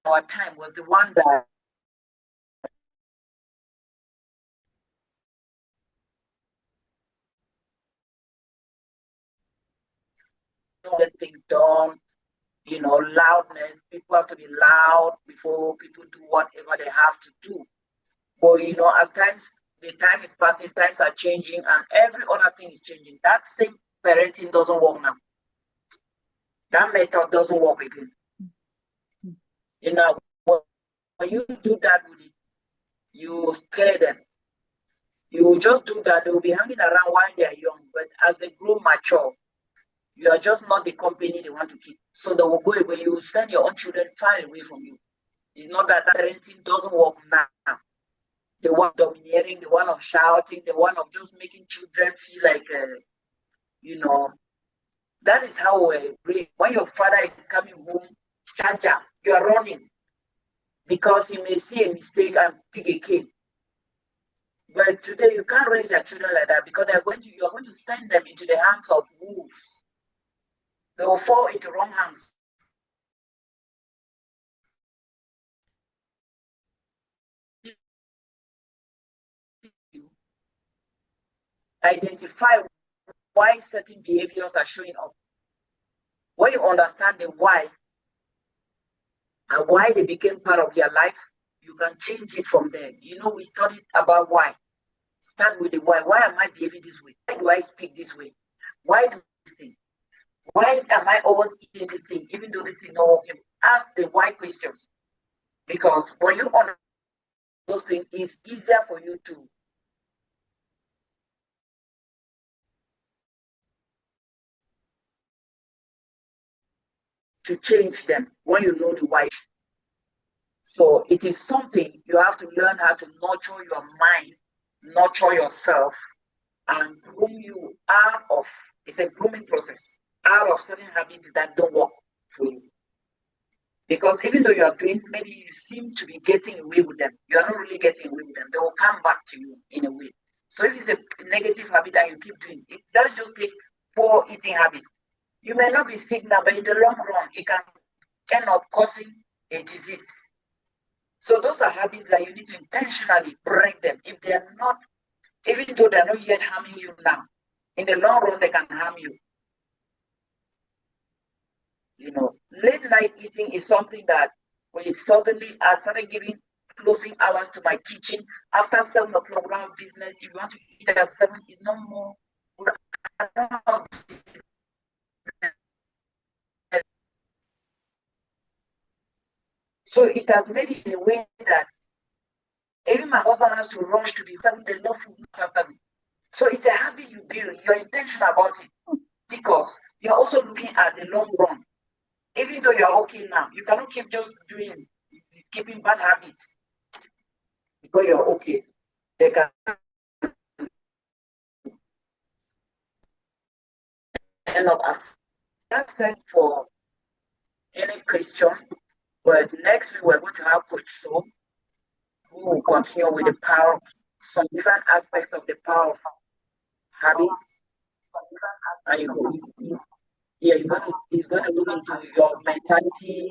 our time was the one that get things done, loudness. People have to be loud before people do whatever they have to do. But as the time is passing, times are changing, and every other thing is changing. That same parenting doesn't work now. That method doesn't work again. When you do that with it, you scare them. You just do that, they will be hanging around while they are young, but as they grow mature, you are just not the company they want to keep. So they will go away. You will send your own children far away from you. It's not that parenting doesn't work now. The one domineering, the one of shouting, the one of just making children feel like, that is how when your father is coming home, charger, you are running because he may see a mistake and pick a cane. But today you can't raise your children like that because you are going to send them into the hands of wolves. They will fall into wrong hands. Identify why certain behaviors are showing up. When you understand the why and why they became part of your life, you can change it from there. We studied about why. Start with the why. Why am I behaving this way? Why do I speak this way? Why do this thing? Why am I always eating this thing, even though this thing not working? Ask the why questions. Because when you understand those things, it's easier for you to change them when you know the why. So it is something you have to learn how to nurture your mind, nurture yourself, and groom you out of. It's a grooming process out of certain habits that don't work for you. Because even though you are doing, maybe you seem to be getting away with them, you are not really getting away with them. They will come back to you in a way. So if it's a negative habit and you keep doing it, let's just take poor eating habit. You may not be sick now, but in the long run, it can end up causing a disease. So those are habits that you need to intentionally break them. If they are not, even though they're not yet harming you now, in the long run, they can harm you. Late night eating is something that we suddenly I started giving closing hours to my kitchen. After 7 o'clock, we have business. If you want to eat at 7, it's no more. So it has made it in a way that even my husband has to rush to be 7. There's no food after 7. So it's a habit you build. You're intentional about it because you're also looking at the long run. Even though you're okay now, you cannot keep just keeping bad habits because you're okay. They can end up that's it for any question. But next week we're going to have Coach So, who will continue with the power, some different aspects of the power of habits. And he's going to look into your mentality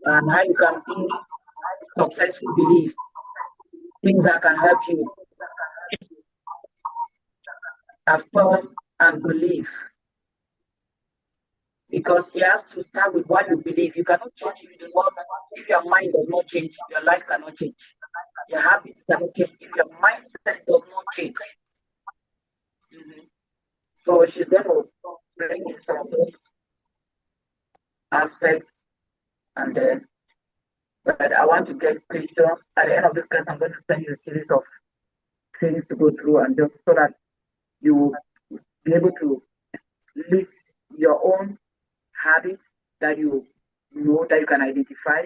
and how you can build successful belief, things that can help you affirm and believe. Because it has to start with what you believe. You cannot change if you do not, if your mind does not change, your life cannot change. Your habits cannot change if your mindset does not change. So she's going to bring in some of those aspects, and then, but I want to get questions. At the end of this class, I'm going to send you a series of things to go through, and just so that you will be able to list your own habits that you know that you can identify,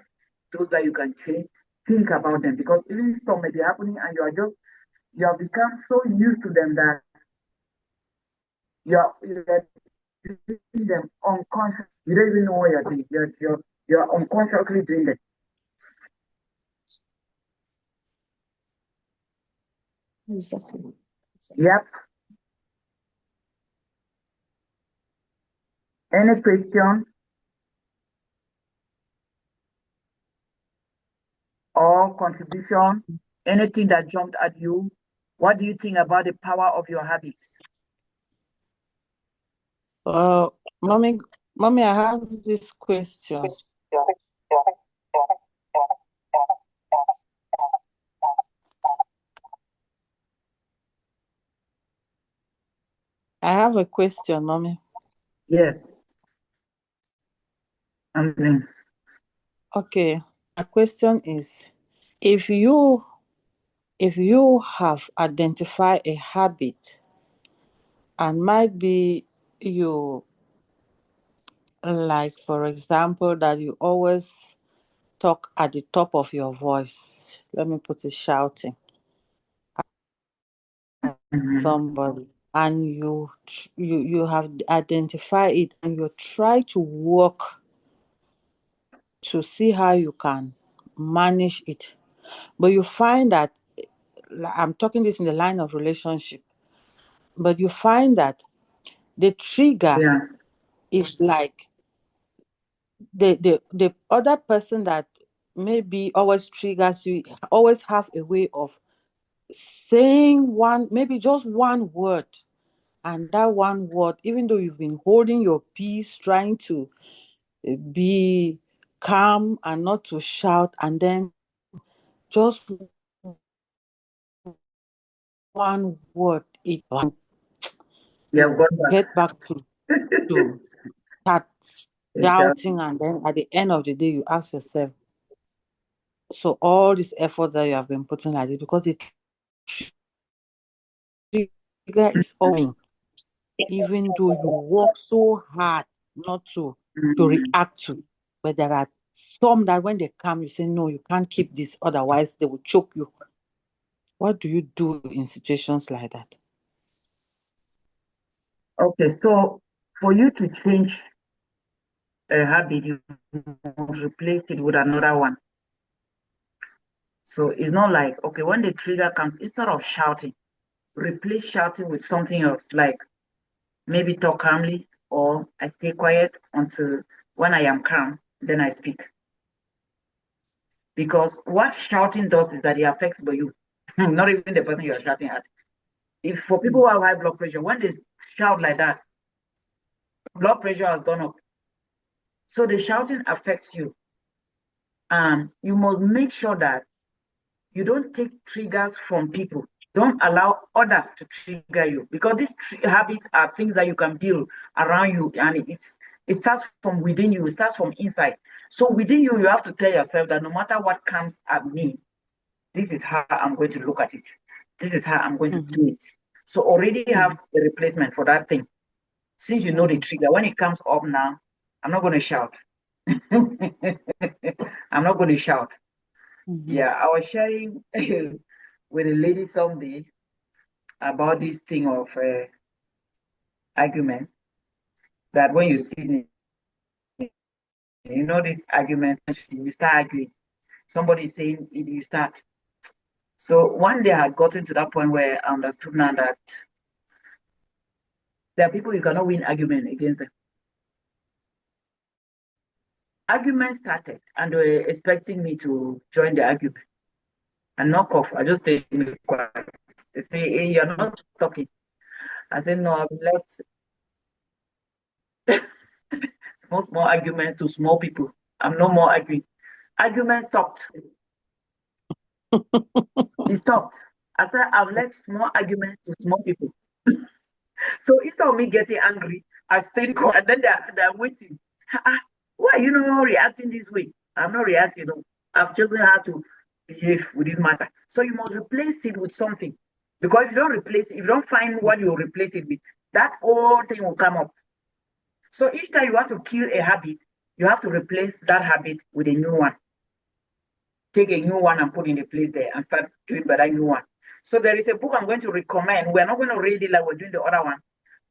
those that you can change. Think about them because even some may be happening, and you have become so used to them that you're doing them unconsciously. You don't even know what you're doing. You're unconsciously doing it. Exactly. Yep. Any question? or contribution, anything that jumped at you. What do you think about the power of your habits? Mommy, I have this question. I have a question, Mommy. Yes. Okay. My question is, if you have identified a habit and might be you, like for example, that you always talk at the top of your voice, let me put it shouting at somebody, and you have identified it and you try to work to see how you can manage it, but you find that, I'm talking this in the line of relationship, but you find that the trigger Yeah. is like the other person that maybe always triggers you always have a way of saying one, maybe just one word, and that one word, even though you've been holding your peace, trying to be calm and not to shout, and then just one word, it Yeah, you got get back to start exactly. shouting, and then at the end of the day you ask yourself, so all this effort that you have been putting like this, because the trigger is all, even though you work so hard not to react to, but there are some that when they come you say no, you can't keep this, otherwise they will choke you. What do you do in situations like that? Okay, so for you to change a habit, you must replace it with another one. So it's not like, okay, when the trigger comes, instead of shouting, replace shouting with something else, like maybe talk calmly, or I stay quiet until when I am calm, then I speak. Because what shouting does is that it affects you, not even the person you are shouting at. If for people who have high blood pressure, when they shout like that, blood pressure has gone up. So the shouting affects you. You must make sure that you don't take triggers from people. Don't allow others to trigger you, because these habits are things that you can build around you, and it starts from within you. It starts from inside. So within you, you have to tell yourself that no matter what comes at me, this is how I'm going to look at it. This is how I'm going to do it. So already have the replacement for that thing. Since you know the trigger, when it comes up now, I'm not going to shout. I'm not going to shout. Yeah, I was sharing with a lady someday about this thing of argument, that when you see, this argument, you start arguing. Somebody is saying it, you start. So one day I had gotten to that point where I understood now that there are people you cannot win argument against them. Argument started and they were expecting me to join the argument and knock off. I just stayed quiet. They say, hey, you're not talking. I said, no, I've left small arguments to small people. I'm no more arguing. Argument stopped. It stopped. I said, I've left small arguments to small people. So instead of me getting angry, I stayed quiet. And then they're waiting. Why are you not reacting this way? I'm not reacting. No. I've chosen how to behave with this matter. So you must replace it with something. Because if you don't replace it, if you don't find what you replace it with, that old thing will come up. So each time you want to kill a habit, you have to replace that habit with a new one. Take a new one and put in a place there and start doing by that new one. So there is a book I'm going to recommend. We're not going to read it like we're doing the other one,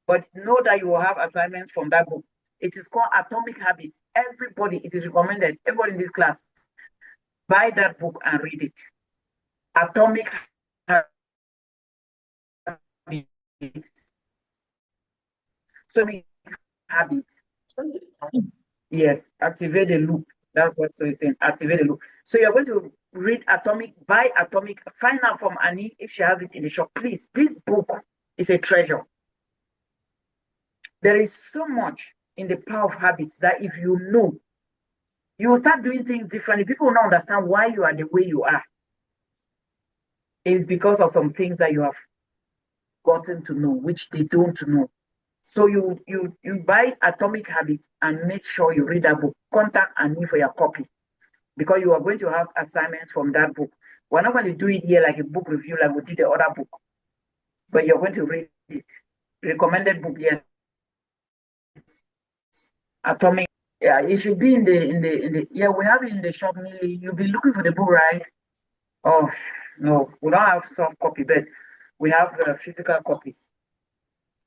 but know that you will have assignments from that book. It is called Atomic Habits. Everybody, it is recommended. Everybody in this class, buy that book and read it. Atomic Habits. So habits. Yes, activate the loop. That's what so it's saying. Activate the loop. So you're going to read Atomic, buy Atomic, find out from Annie if she has it in the shop. Please, this book is a treasure. There is so much in the power of habits that if you know, you will start doing things differently. People will not understand why you are the way you are. It's because of some things that you have gotten to know, which they don't know. So you buy Atomic Habits and make sure you read that book. Contact Annie for your copy because you are going to have assignments from that book. We're not going to do it here like a book review like we did the other book, but you're going to read it. Recommended book, yes. Atomic. Yeah, it should be in the yeah, we have it in the shop. You'll be looking for the book, right? Oh no, we don't have soft copy, but we have physical copies.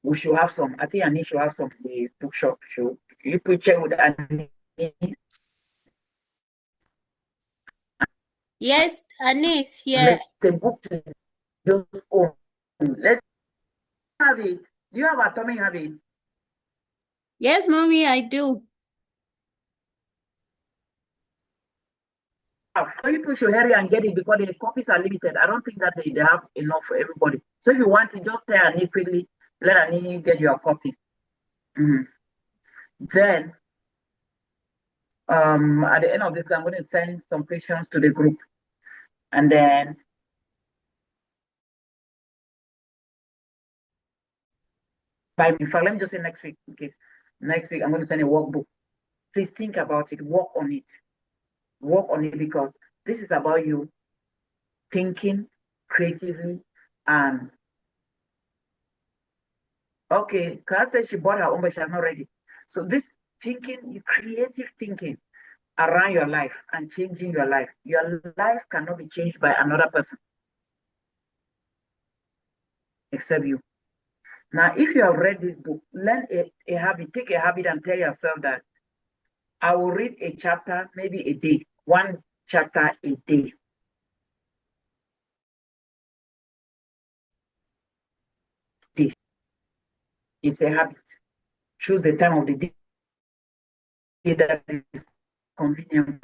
We should have some. I think Annie should have some in the bookshop. Should you put check with Annie? Yes, Anis, Let yeah. the book to just own. Let's have it. Do you have Atomic Habit? Yes, mommy, I do. So people should hurry and get it because the copies are limited. I don't think that they have enough for everybody. So if you want it, just tell Annie quickly. Let Annie get your copy. Mhm. Then at the end of this, I'm going to send some questions to the group. And then in fact, let me just say next week, in case next week I'm going to send a workbook. Please think about it, work on it. Work on it because this is about you thinking creatively and okay, Class said she bought her own, but she has not read it. So this thinking, creative thinking around your life and changing your life. Your life cannot be changed by another person except you. Now, if you have read this book, learn a habit, take a habit and tell yourself that I will read a chapter, maybe a day, one chapter a day. It's a habit. Choose the time of the day that is convenient.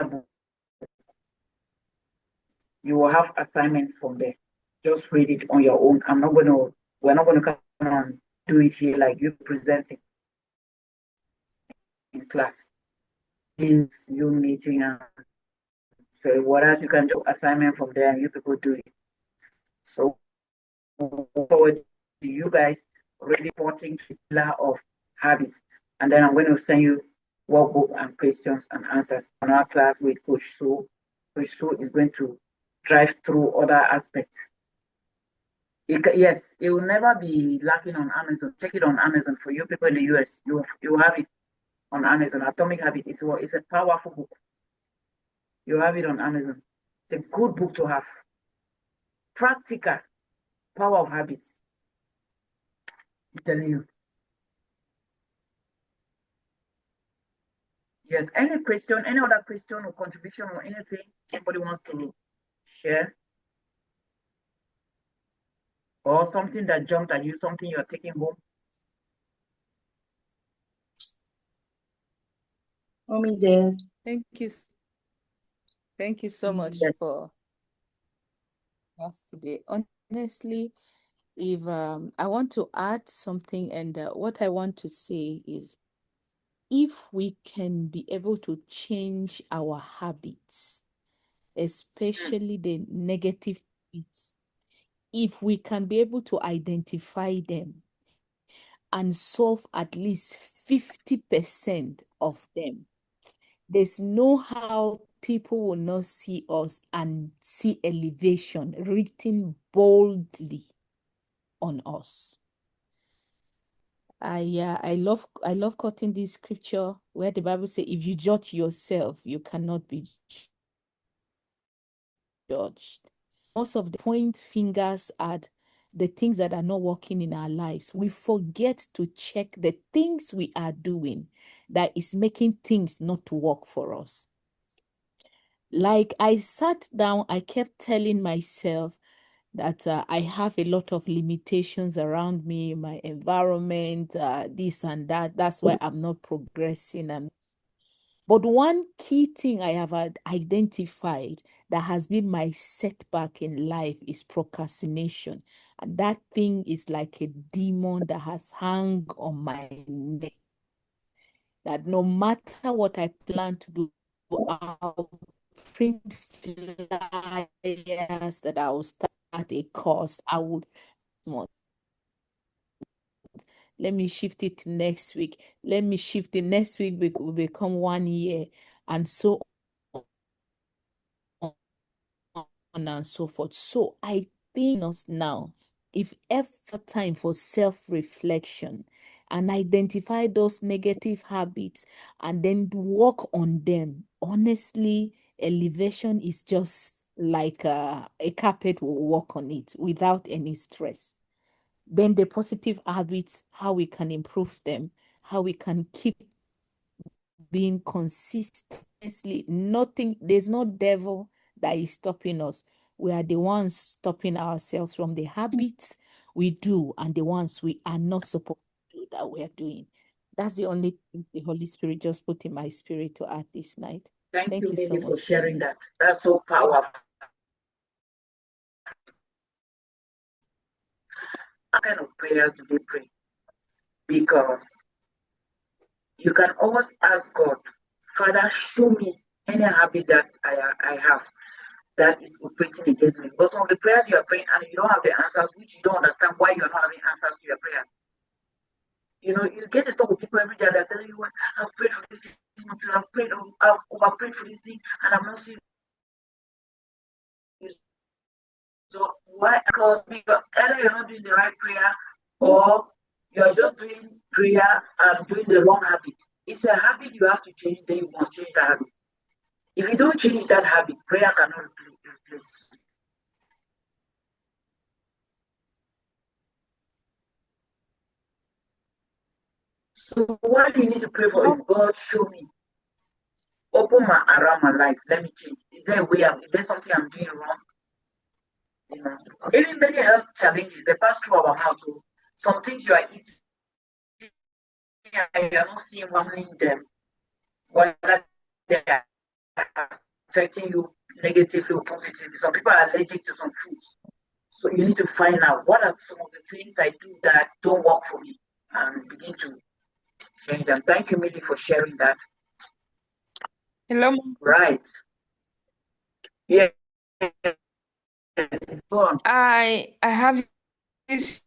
You will have assignments from there. Just read it on your own. We're not going to come and do it here like you presenting in class. In you meeting and so what else you can do assignment from there and you people do it. So forward to you guys reporting to the pillar of habits. And then I'm going to send you workbook and questions and answers on our class with Coach Sue. Coach Sue is going to drive through other aspects. Yes, it will never be lacking on Amazon. Check it on Amazon for you people in the US. You have it on Amazon. Atomic Habit is a powerful book. You have it on Amazon. It's a good book to have. Practical power of habits. I'm telling you. Yes. Any question, any other question or contribution or anything anybody wants to share? Or something that jumped at you, something you're taking home? Mommy there. Thank you. Thank you so much Yes. for us today. Honestly, if I want to add something, and what I want to say is, if we can be able to change our habits, especially the negative habits, if we can be able to identify them and solve at least 50% of them, there's no how people will not see us and see elevation written boldly on us. I love quoting this scripture where the Bible says, if you judge yourself, you cannot be judged. Most of the point fingers at the things that are not working in our lives. We forget to check the things we are doing that is making things not to work for us. Like I sat down, I kept telling myself that I have a lot of limitations around me, my environment, this and that. That's why I'm not progressing. And But one key thing I have identified that has been my setback in life is procrastination. And that thing is like a demon that has hung on my neck. That no matter what I plan to do, I'll print flyers that I will start a course. I would let me shift it to next week. Let me shift it next week will become 1 year, and so on and so forth. So I think us now, if ever time for self-reflection and identify those negative habits and then work on them, honestly, elevation is just like a carpet will walk on it without any stress. Then the positive habits, how we can improve them, how we can keep being consistently. Nothing, there's no devil that is stopping us. We are the ones stopping ourselves from the habits we do and the ones we are not supposed to do that we are doing. That's the only thing the Holy Spirit just put in my spirit to add this night. Thank you, you so Mimi, for much, sharing Mimi. that. That's so powerful. What kind of prayers do they pray? Because you can always ask God, Father, show me any habit that I have that is operating against me. Because some of the prayers you are praying and you don't have the answers, which you don't understand why you're not having answers to your prayers. You know, you get to talk with people every day that tell you what I've prayed for this thing, I've over prayed for this thing, and I'm not seeing. So why? Because either you're not doing the right prayer, or you're just doing prayer and doing the wrong habit. It's a habit you have to change. Then you must change that habit. If you don't change that habit, prayer cannot replace. So what you need to pray for is God, show me. Open my around my life. Let me change. Is there a way? Is there something I'm doing wrong? You know, even many health challenges, they pass through our mouth. So some things you are eating and you're not seeing harming them, whether they are affecting you negatively or positively. Some people are allergic to some foods. So you need to find out what are some of the things I do that don't work for me and begin to change them. Thank you, Millie, for sharing that. Hello. Right. Yeah. Go on. I have this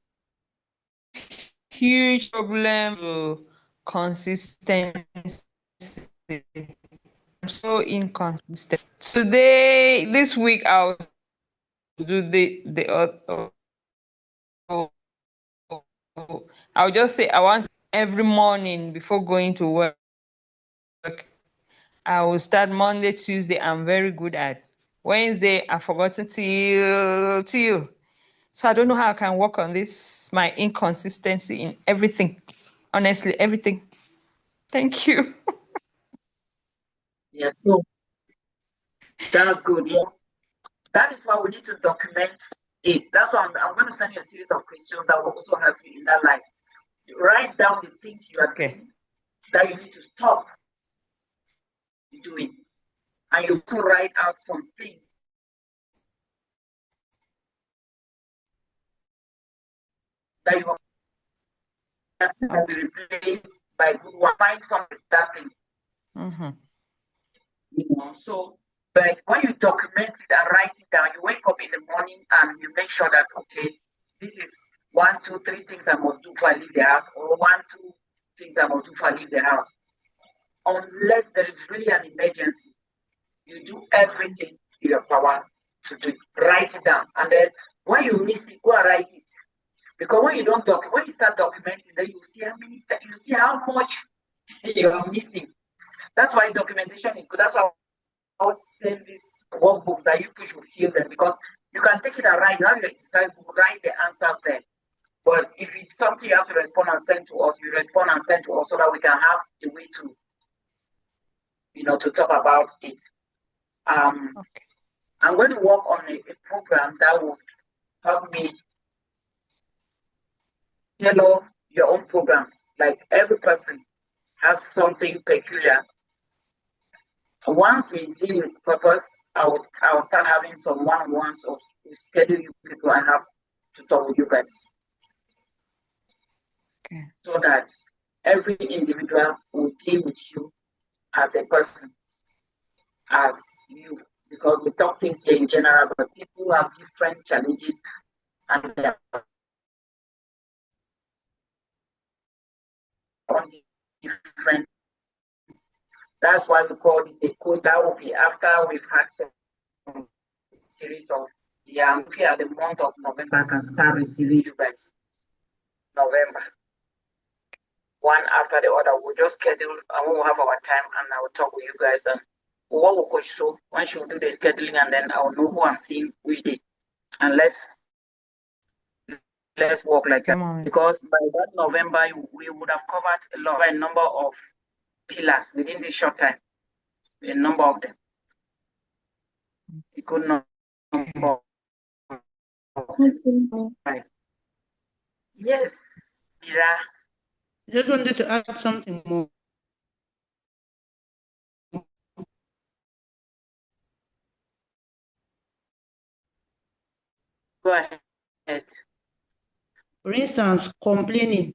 huge problem with consistency. I'm so inconsistent. This week, I'll do I'll just say I want every morning before going to work. I will start Monday, Tuesday. I'm very good at Wednesday. I've forgotten till. So I don't know how I can work on this, my inconsistency in everything. Honestly, everything. Thank you. Yes, so that's good. Yeah. That is why we need to document it. That's why I'm going to send you a series of questions that will also help you in that life. Write down the things you are doing that you need to stop doing. And you to write out some things that you are be replaced by good one. Find something that thing. Mm-hmm. You know, so but when you document it and write it down, you wake up in the morning and you make sure that okay, this is 1, 2, 3 things I must do before I leave the house, or 1, 2 things I must do before I leave the house. Unless there is really an emergency, you do everything in your power to do it. Write it down, and then when you miss it, go and write it. Because when you don't when you start documenting, then you see how much you are missing. That's why documentation is good. That's why I was saying these workbooks that you should fill them, because you can take it and write. You have your exercise book, write the answers there. But if it's something you have to respond and send to us, you respond and send to us so that we can have a way to, to talk about it. Okay. I'm going to work on a program that will help me tailor your own programs. Like every person has something peculiar Once we deal with purpose, I will start having some one-on-ones of schedule you people and have to talk with you guys. Okay. So that every individual will deal with you as a person, as you, because we talk things here in general, but people have different challenges and they are different. That's why we call this a code. That will be after we've had some series of maybe at the month of November, I can start receiving you guys. November. One after the other. We'll just schedule and we'll have our time and I will talk with you guys and what will coach so when she will do the scheduling and then I will know who I'm seeing which day. And let's work like that. Mommy. Because by that November we would have covered a number of pillars within this short time. A number of them. A good number. Right. Yes, Mira. Just wanted to add something more. Go ahead. For instance, complaining.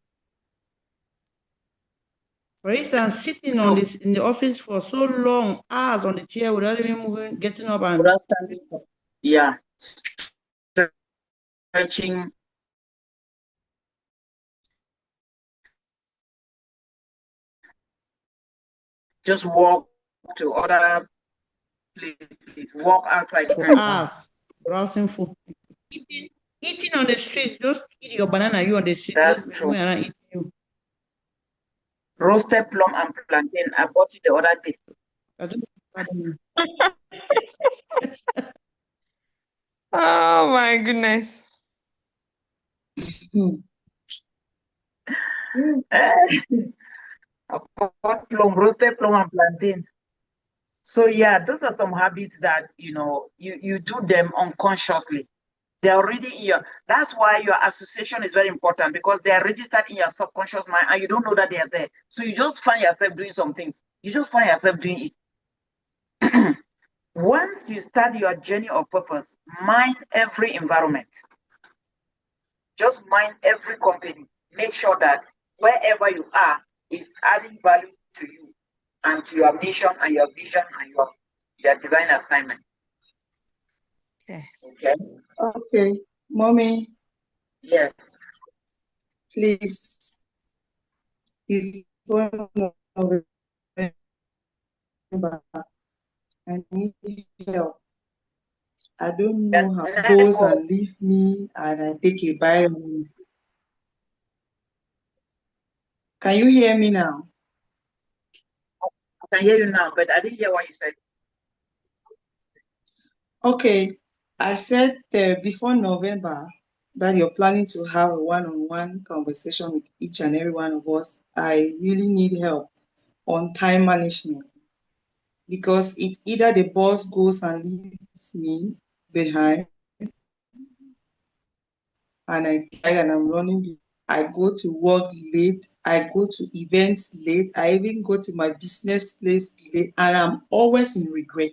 For instance, sitting on this in the office for so long, hours on the chair without even moving, getting up and Without standing up. Yeah. Stretching. Just walk to other places, walk outside. for hours, browsing food. Eating on the street, just eat your banana, you on the street, That's just true. going around eating you. Roasted plum and plantain. I bought it the other day. I don't know. Oh my goodness. I bought roasted plum and plantain. So yeah, those are some habits that you do them unconsciously. They're already in your. That's why your association is very important because they are registered in your subconscious mind and you don't know that they are there. So you just find yourself doing some things. You just find yourself doing it. Once you start your journey of purpose, mind every environment. Just mind every company. Make sure that wherever you are is adding value to you and to your mission and your vision and your divine assignment. Okay. Okay. Okay, mommy, Yes. please. Before November, I need help. I don't know how it goes and leave me and I take a bite. Can you hear me now? I can hear you now, but I didn't hear what you said. Okay, I said before November that you're planning to have a one-on-one conversation with each and every one of us. I really need help on time management because it's either the boss goes and leaves me behind and I'm running. I go to work late. I go to events late. I even go to my business place late, and I'm always in regret.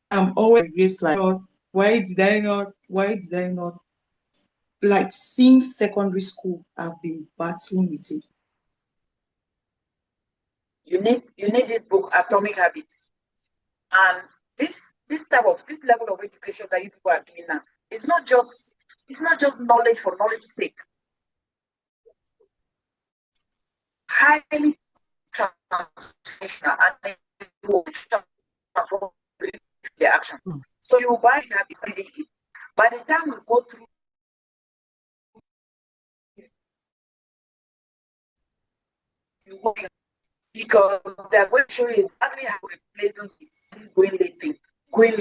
I'm always regrets like, "Oh, why did I not? Why did I not?" Like since secondary school, I've been battling with it. You need this book, Atomic Habits, and this level of education that you people are doing now. It's not just knowledge for knowledge's sake. Highly transformational and it will transform the action. So you buy habits immediately. By the time we go through because they're going to show you exactly how to replace those going late thing. Going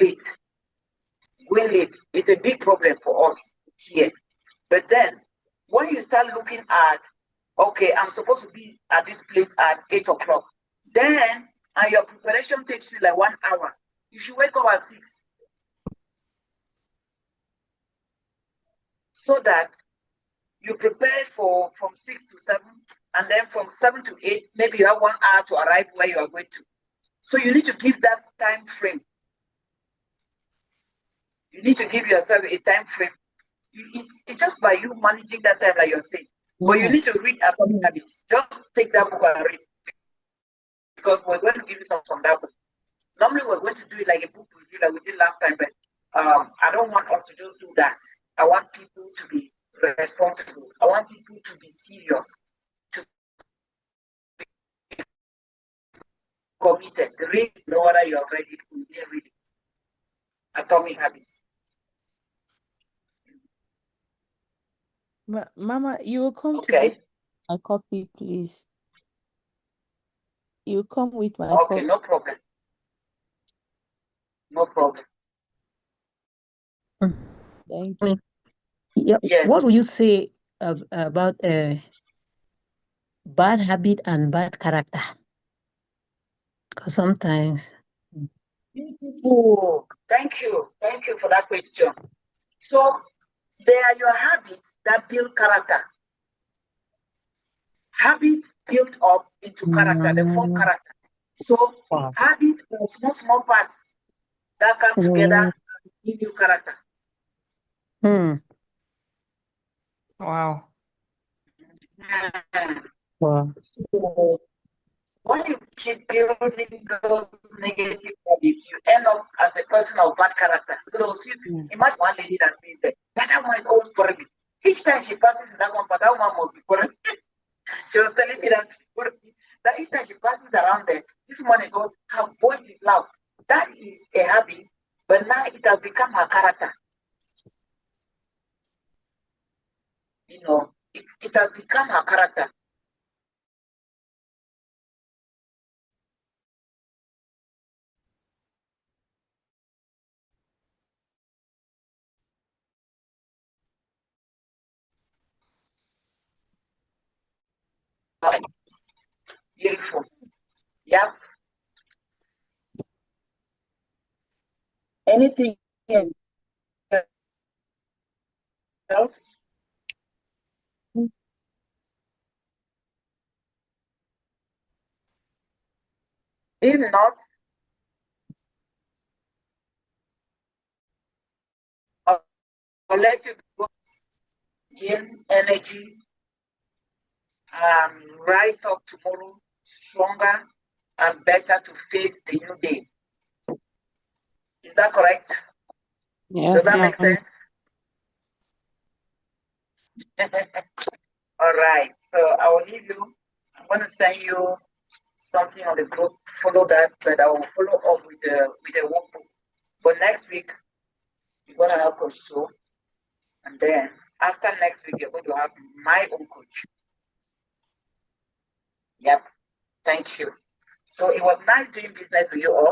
late is a big problem for us here. But then when you start looking at, okay, I'm supposed to be at this place at 8 o'clock, then and your preparation takes you like 1 hour, you should wake up at 6 so that you prepare for from 6 to 7, and then from 7 to 8, maybe you have 1 hour to arrive where you are going to. So you need to give that time frame. You need to give yourself a time frame. It's just by you managing that time, like you're saying. But you need to read Atomic Habits. Just take that book and read, because we're going to give you some from that book. Normally, we're going to do it like a book review like we did last time, but I don't want us to just do that. I want people to be responsible. I want people to be serious, to be committed. Read in order you are ready to read it. Atomic Habits. Mama, you will come to Okay. get my copy, please. You come with my Okay, copy. no problem. No problem. Thank you. Yeah. Yes. What would you say about bad habit and bad character? Because sometimes. Beautiful. Thank you. Thank you for that question. So, they are your habits that build character. Habits built up into character, they form character. So, Wow. habits are small parts that come together and give you character. Wow. Wow. So, when you keep building those negative habits, you end up as a person of bad character. So they'll see, imagine one lady that says that one is always boring. Each time she passes in that one, but that one must be boring. She was telling me that each time she passes around there, this one is all, her voice is loud. That is a habit, but now it has become her character. You know, it has become her character. Beautiful. Yep. Anything else? If not, I'll let you go, gain energy, rise up tomorrow stronger and better to face the new day. Is that correct? Yes, Does that make ma'am. sense? All right. So I will leave you. I'm going to send you something on the group. Follow that, but I will follow up with a workbook. But next week, you're going to have Coach So, and then after next week, you're going to have my own coach. Yep. Thank you. So it was nice doing business with you all.